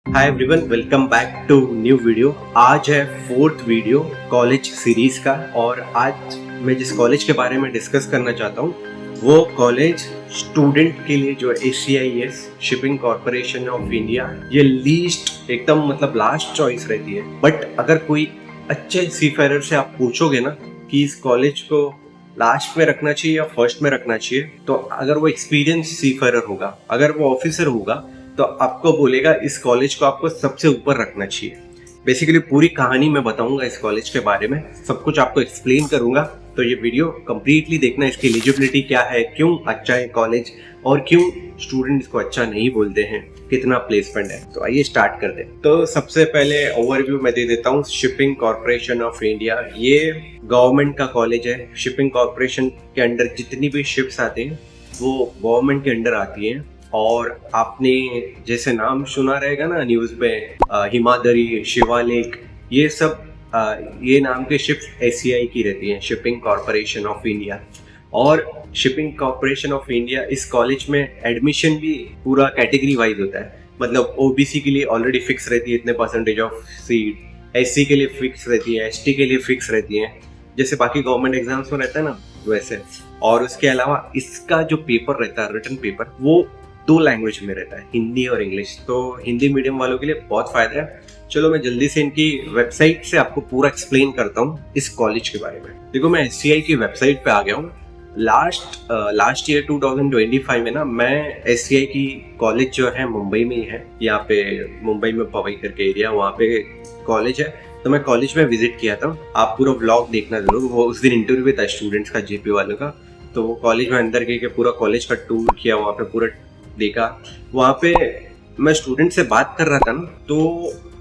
Hi everyone, welcome back to new video. आज है fourth video college series का और आज मैं जिस कॉलेज के बारे में डिस्कस करना चाहता हूँ वो कॉलेज स्टूडेंट के लिए जो ACIS shipping corporation of India, ये लीस्ट एकदम मतलब लास्ट चॉइस रहती है। बट अगर कोई अच्छे सीफेरर से आप पूछोगे ना कि इस कॉलेज को लास्ट में रखना चाहिए या फर्स्ट में रखना चाहिए, तो अगर वो एक्सपीरियंस सीफेरर होगा, अगर वो ऑफिसर होगा, तो आपको बोलेगा इस कॉलेज को आपको सबसे ऊपर रखना चाहिए। बेसिकली पूरी कहानी मैं बताऊंगा इस कॉलेज के बारे में, सब कुछ आपको एक्सप्लेन करूंगा। तो ये वीडियो कंप्लीटली देखना, इसकी एलिजिबिलिटी क्या है, क्यों अच्छा है कॉलेज और क्यों स्टूडेंट इसको अच्छा नहीं बोलते हैं, कितना प्लेसमेंट है। तो आइए स्टार्ट करते हैं। तो सबसे पहले ओवरव्यू मैं दे देता हूँ। शिपिंग कॉर्पोरेशन ऑफ इंडिया ये गवर्नमेंट का कॉलेज है। शिपिंग कॉर्पोरेशन के अंडर जितनी भी शिप्स आती हैं वो गवर्नमेंट के अंडर आती हैं। और आपने जैसे नाम सुना रहेगा ना न्यूज़ पे, हिमाद्री, शिवालिक, ये सब ये नाम के शिप्स ACI की रहती हैं, शिपिंग कॉर्पोरेशन ऑफ इंडिया। और शिपिंग कॉर्पोरेशन ऑफ इंडिया इस कॉलेज में एडमिशन भी पूरा कैटेगरी वाइज होता है। मतलब OBC के लिए ऑलरेडी फिक्स रहती है इतने परसेंटेज ऑफ सीट, SC के लिए फिक्स रहती है, ST के लिए फिक्स रहती है, जैसे बाकी गवर्नमेंट एग्जाम्स में रहता है ना वैसे। और उसके अलावा इसका जो पेपर रहता है, रिटन पेपर, वो 2 लैंग्वेज में रहता है, हिंदी और इंग्लिश। तो हिंदी मीडियम वालों के लिए बहुत फायदा है। चलो मैं जल्दी से इनकी वेबसाइट से आपको पूरा एक्सप्लेन करता हूँ इस कॉलेज के बारे में। देखो मैं SCI की वेबसाइट पे आ गया हूँ। लास्ट ईयर 2025 में ना मैं SCI की कॉलेज जो है मुंबई में ही है, यहाँ पे मुंबई में पवई करके एरिया, वहाँ पे कॉलेज है। तो मैं कॉलेज में विजिट किया था। आप पूरा व्लॉग देखना जरूर, वो उस दिन इंटरव्यू था स्टूडेंट्स का, JP वालों का। तो वो कॉलेज में अंदर गए के पूरा कॉलेज का टूर किया, वहाँ पे पूरा देखा। वहाँ पे मैं स्टूडेंट से बात कर रहा था ना, तो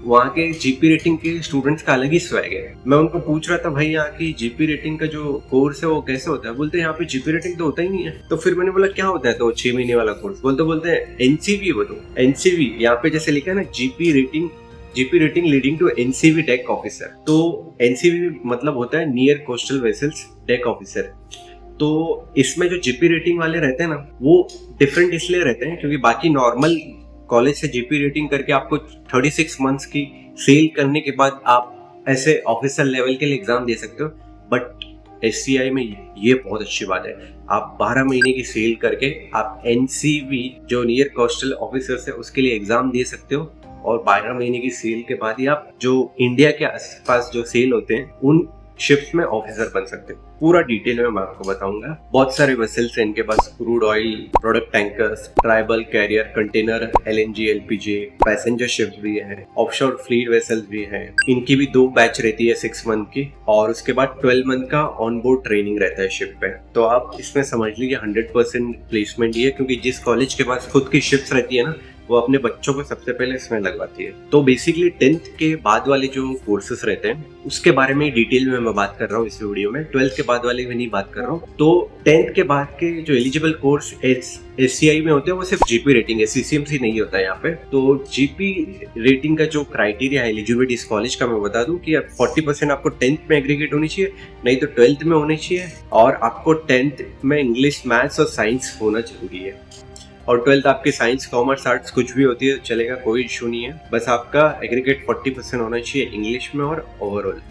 वहाँ के GP रेटिंग के स्टूडेंट्स का अलग ही स्वैग है। मैं उनको पूछ रहा था भाई यहाँ की GP रेटिंग का जो कोर्स है वो कैसे होता है। बोलते हैं यहाँ पे GP रेटिंग तो होता ही नहीं है। तो फिर मैंने बोला क्या होता है, तो 6 महीने वाला कोर्स। बोलते हैं NCV। वो तो NCV यहाँ पे जैसे लिखा है ना, GP rating leading to NCV deck officer. तो NCV मतलब होता है near coastal vessels deck officer. तो इसमें जो GP रेटिंग वाले रहते हैं ना, वो डिफरेंट इसलिए रहते हैं क्योंकि बाकी नॉर्मल कॉलेज से GP रेटिंग करके आपको 36 मंथ्स की सेल करने के बाद आप ऐसे ऑफिसर लेवल के लिए एग्जाम दे सकते हो। बट SCI में ये बहुत अच्छी बात है, आप 12 महीने की सेल करके आप NCV जो नियर कोस्टल ऑफिसर है उसके लिए एग्जाम दे सकते हो। और 12 महीने की सेल के बाद ही आप जो इंडिया के आसपास जो सेल होते हैं उन शिप्स में ऑफिसर बन सकते हैं। पूरा डिटेल में मैं आपको बताऊंगा। बहुत सारे वेसल्स हैं इनके पास, crude oil, product tankers, tribal carrier, container, LNG, LPG, passenger ships भी है, ऑफशोर फ्लीट वेसल्स भी है। इनकी भी 2 बैच रहती है 6 मंथ की, और उसके बाद 12 मंथ का ऑन बोर्ड ट्रेनिंग रहता है शिप पे। तो आप इसमें समझ लीजिए 100% प्लेसमेंट ही है, क्योंकि जिस कॉलेज के पास खुद की शिप्स रहती है ना, वो अपने बच्चों को सबसे पहले इसमें लगवाती है। तो बेसिकली 10th के बाद वाले जो कोर्सेस रहते हैं उसके बारे में डिटेल में मैं बात कर रहा हूँ इस वीडियो में। 12th के बाद वाले में नहीं बात कर रहा हूँ। तो 10th के बाद के जो एलिजिबल कोर्स SCI में होते हैं वो सिर्फ GP रेटिंग है, CCMC नहीं होता है यहाँ पे। तो GP रेटिंग का जो क्राइटेरिया है एलिजिबिलिटी इस कॉलेज का, मैं बता दूं कि 40% आपको 10th में एग्रीगेट होनी चाहिए, नहीं तो 12th में होनी चाहिए। और आपको 10th में इंग्लिश, मैथ्स और साइंस होना जरूरी है। और 12th आपकी साइंस, कॉमर्स, आर्ट्स कुछ भी होती है चलेगा, कोई इशू नहीं है। बस आपका एग्रीगेट 40% होना चाहिए इंग्लिश में और ओवरऑल।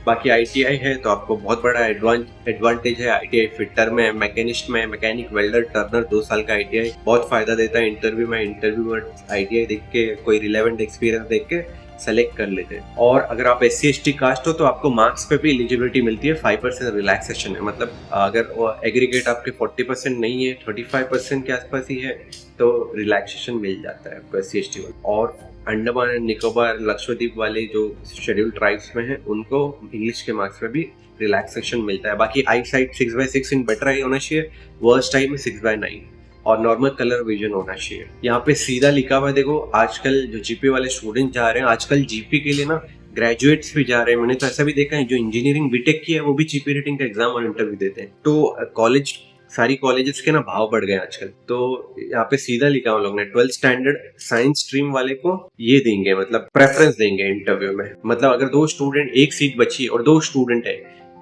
बाकी ITI है तो आपको बहुत बड़ा एडवांटेज है। ITI फिटर में, मैकेनिस्ट में, मैकेनिक, वेल्डर, टर्नर 2 साल का ITI बहुत फायदा देता है। इंटरव्यू में ITI देख के, कोई रिलेवेंट एक्सपीरियंस देख के सेलेक्ट कर लेते हैं। और अगर आप SC ST कास्ट हो तो आपको मार्क्स पे भी एलिजिबिलिटी मिलती है। 5% रिलैक्सेशन है, मतलब अगर एग्रीगेट आपके 40% नहीं है, 35% के आसपास ही है, तो रिलैक्सेशन मिल जाता है आपको SC ST वाले। और अंडमान एंड निकोबार, लक्षद्वीप वाले जो शेड्यूल ट्राइब्स में है उनको इंग्लिश के मार्क्स में भी रिलैक्सेशन मिलता है। बाकी आई साइट 6/6 इन बेटर आई होना चाहिए, वर्स्ट आई में 6/9 और नॉर्मल कलर विजन होना चाहिए। यहाँ पे सीधा लिखा हुआ है, देखो आजकल जो GP वाले स्टूडेंट जा रहे हैं, आजकल GP के लिए ना ग्रेजुएट्स भी जा रहे हैं। मैंने तो ऐसा भी देखा है, जो इंजीनियरिंग बीटेक की है वो भी GP रेटिंग का एग्जाम और इंटरव्यू देते हैं। तो सारी कॉलेजेस के ना भाव बढ़ गए आजकल। तो यहाँ पे सीधा लिखा हम लोग ने 12th स्टैंडर्ड साइंस स्ट्रीम वाले को ये देंगे, मतलब प्रेफरेंस देंगे इंटरव्यू में। मतलब अगर 2 स्टूडेंट, एक सीट बची और 2 स्टूडेंट है,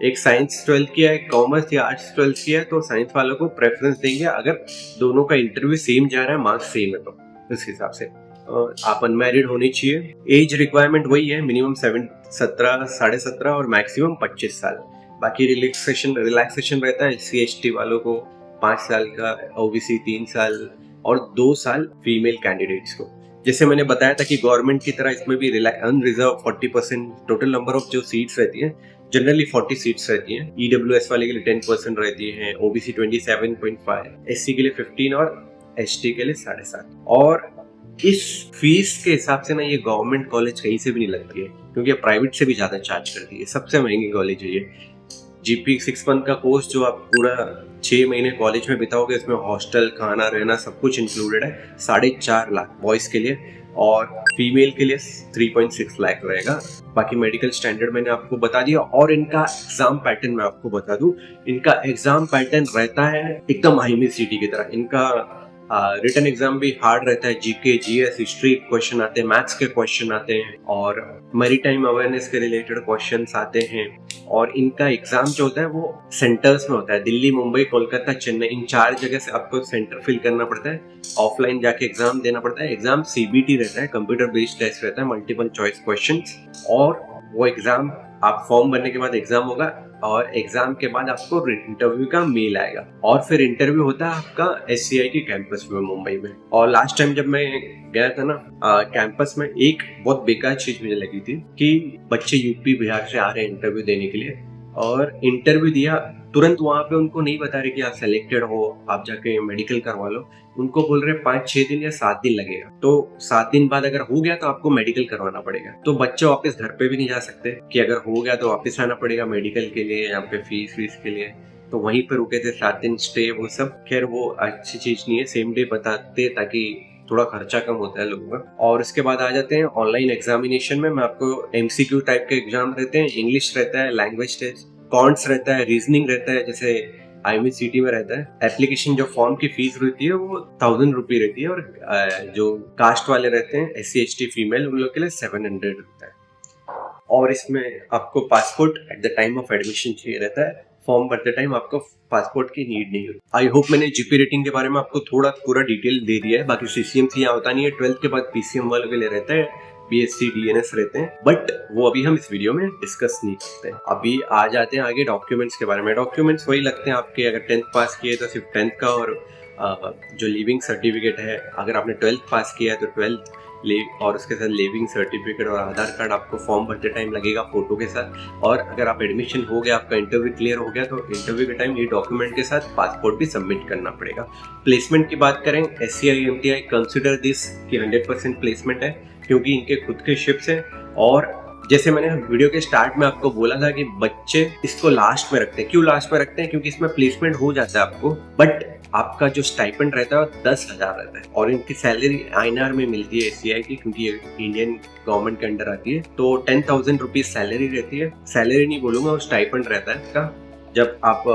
एक साइंस 12th किया है, कॉमर्स या आर्ट्स 12th किया है, तो साइंस वालों को प्रेफरेंस देंगे अगर दोनों का इंटरव्यू सेम जा रहा है, मार्क्स सेम है तो उस हिसाब से। आप अनमैरिड होने चाहिए। एज रिक्वायरमेंट वही है, मिनिमम 17, 17.5 और मैक्सिमम 25 साल। बाकी रिलैक्सेशन रहता है SC/ST वालों को 5 साल का, OBC 3 साल और 2 साल फीमेल कैंडिडेट्स को। जैसे मैंने बताया था कि गवर्नमेंट की तरह इसमें भी अनरिजर्व 40% टोटल नंबर ऑफ जो सीट्स रहती है, जनरली 40 सीट्स रहती हैं। EWS वाले के लिए 10% रहती है, OBC 27.5, SC के लिए 15 और ST के लिए 7.5। और इस फीस के हिसाब से ना ये गवर्नमेंट कॉलेज कहीं से भी नहीं लगती है, क्योंकि प्राइवेट से भी ज्यादा चार्ज करती है। सबसे महंगी कॉलेज है ये। GP 6 मंथ का कोर्स जो आप पूरा 6 महीने कॉलेज में बिताओगे, इसमें हॉस्टल, खाना, रहना सब कुछ इंक्लूडेड है। 4.5 लाख बॉयज के लिए और फीमेल के लिए 3.6 लाख रहेगा। बाकी मेडिकल स्टैंडर्ड मैंने आपको बता दिया। और इनका एग्जाम पैटर्न मैं आपको बता दूं, इनका एग्जाम पैटर्न रहता है एकदम IMCT की तरह। इनका रिटन एग्जाम भी हार्ड रहता है। GK, GS, हिस्ट्री क्वेश्चन आते हैं, मैथ्स के क्वेश्चन आते हैं और मैरीटाइम अवेयरनेस के रिलेटेड क्वेश्चंस आते हैं। और इनका एग्जाम जो होता है वो सेंटर्स में होता है। दिल्ली, मुंबई, कोलकाता, चेन्नई, इन 4 जगह से आपको सेंटर फिल करना पड़ता है। ऑफलाइन जाके एग्जाम देना पड़ता है। एग्जाम CBT रहता है, कंप्यूटर बेस्ड टेस्ट रहता है, मल्टीपल चॉइस क्वेश्चंस। और वो एग्जाम आप फॉर्म भरने के बाद एग्जाम होगा और एग्जाम के बाद आपको इंटरव्यू का मेल आएगा। और फिर इंटरव्यू होता है आपका SCI के कैंपस में मुंबई में। और लास्ट टाइम जब मैं गया था ना कैंपस में, एक बहुत बेकार चीज मुझे लगी थी कि बच्चे UP बिहार से आ रहे हैं इंटरव्यू देने के लिए, और इंटरव्यू दिया तुरंत वहां पे उनको नहीं बता रहे कि आप सेलेक्टेड हो, आप जाके मेडिकल करवा लो। उनको बोल रहे 5-6 दिन या 7 दिन लगेगा। तो 7 दिन बाद अगर हो गया तो आपको मेडिकल करवाना पड़ेगा। तो बच्चे वापस घर पे भी नहीं जा सकते कि अगर हो गया तो वापस आना पड़ेगा मेडिकल के लिए, यहाँ पे फीस के लिए। तो वहीं पे रुके थे 7 दिन स्टे, वो सब। खैर वो अच्छी चीज नहीं है, सेम डे बताते ताकि थोड़ा खर्चा कम होता है लोगों का। और उसके बाद आ जाते हैं ऑनलाइन एग्जामिनेशन में। मैं आपको MCQ टाइप के एग्जाम रहते हैं। इंग्लिश रहता है, लैंग्वेज टेस्ट, कॉन्ट्स रहता है, रीजनिंग रहता है, जैसे IMCT में रहता है। एप्लीकेशन जो फॉर्म की फीस रहती है वो 1000 रुपये रहती है। और जो कास्ट वाले रहते हैं SC/ST फीमेल, उन लोग के लिए 700 रहता है। और इसमें आपको passport at the time of admission चाहिए रहता है। फॉर्म भरते टाइम आपको पासपोर्ट की नीड नहीं होती। आई होप मैंने GP रेटिंग के बारे में आपको थोड़ा पूरा डिटेल दे दिया है। बाकी CCMC यहाँ होता नहीं है। 12th के बाद PCM वालों के लिए रहता है, BSc DNS रहते हैं, बट वो अभी हम इस वीडियो में डिस्कस नहीं करते हैं। अभी आ जाते हैं आगे डॉक्यूमेंट्स के बारे में। डॉक्यूमेंट्स वही लगते हैं आपके, अगर 10th पास किए तो सिर्फ 10th का और जो लिविंग सर्टिफिकेट है। अगर आपने 12th पास किया है तो 12th और उसके साथ लिविंग सर्टिफिकेट और आधार कार्ड आपको फॉर्म भरते टाइम लगेगा फोटो के साथ। और अगर आप एडमिशन हो गया, आपका इंटरव्यू क्लियर हो गया, तो इंटरव्यू के टाइम ये डॉक्यूमेंट के साथ पासपोर्ट भी सबमिट करना पड़ेगा। प्लेसमेंट की बात करें, SCI MTI कंसिडर दिस कि 100% प्लेसमेंट है, क्योंकि इनके खुद के शिप्स हैं। और जैसे मैंने वीडियो के स्टार्ट में आपको बोला था कि बच्चे इसको लास्ट में रखते हैं। क्यों लास्ट में रखते हैं? क्योंकि इसमें प्लेसमेंट हो जाता है आपको, बट आपका जो स्टाइपेंड रहता है वो 10,000 रहता है। और इनकी सैलरी INR में मिलती है SCI की, क्योंकि ये इंडियन गवर्नमेंट के अंडर आती है। तो 10,000 रुपीज सैलरी रहती है। सैलरी नहीं बोलूंगा, वो स्टाइपेंड रहता है इसका जब आप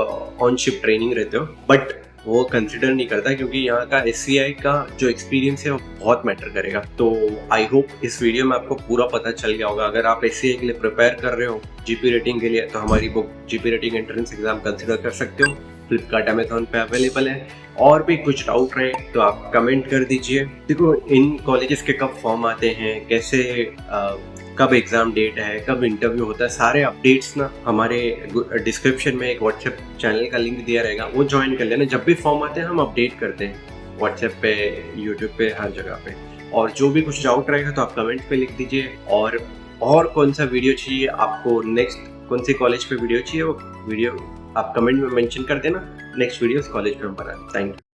ऑन शिप ट्रेनिंग रहते हो। बट वो कंसिडर नहीं करता, क्योंकि यहाँ का SCI का जो एक्सपीरियंस है वो बहुत मैटर करेगा। तो आई होप इस वीडियो में आपको पूरा पता चल गया होगा। अगर आप SCI के लिए प्रिपेयर कर रहे हो GP रेटिंग के लिए, तो हमारी book GP rating entrance exam consider कर सकते हो। फ्लिपकार्ट, अमेजोन पे अवेलेबल है। और भी कुछ डाउट रहे तो आप कमेंट कर दीजिए। देखो, इन कॉलेजेस के कब फॉर्म आते हैं, कैसे कब एग्जाम डेट है, कब इंटरव्यू होता है, सारे अपडेट्स ना हमारे डिस्क्रिप्शन में एक व्हाट्सएप चैनल का लिंक दिया रहेगा, वो ज्वाइन कर लेना। जब भी फॉर्म आते हैं हम अपडेट करते हैं व्हाट्सएप पे, यूट्यूब पे, हर जगह पे। और जो भी कुछ डाउट रहेगा तो आप कमेंट पे लिख दीजिए। और कौन सा वीडियो चाहिए आपको, नेक्स्ट कौन सी कॉलेज पे वीडियो चाहिए, वो वीडियो आप कमेंट में मेंशन कर देना। नेक्स्ट वीडियो इस कॉलेज पे हम बना। Thank you.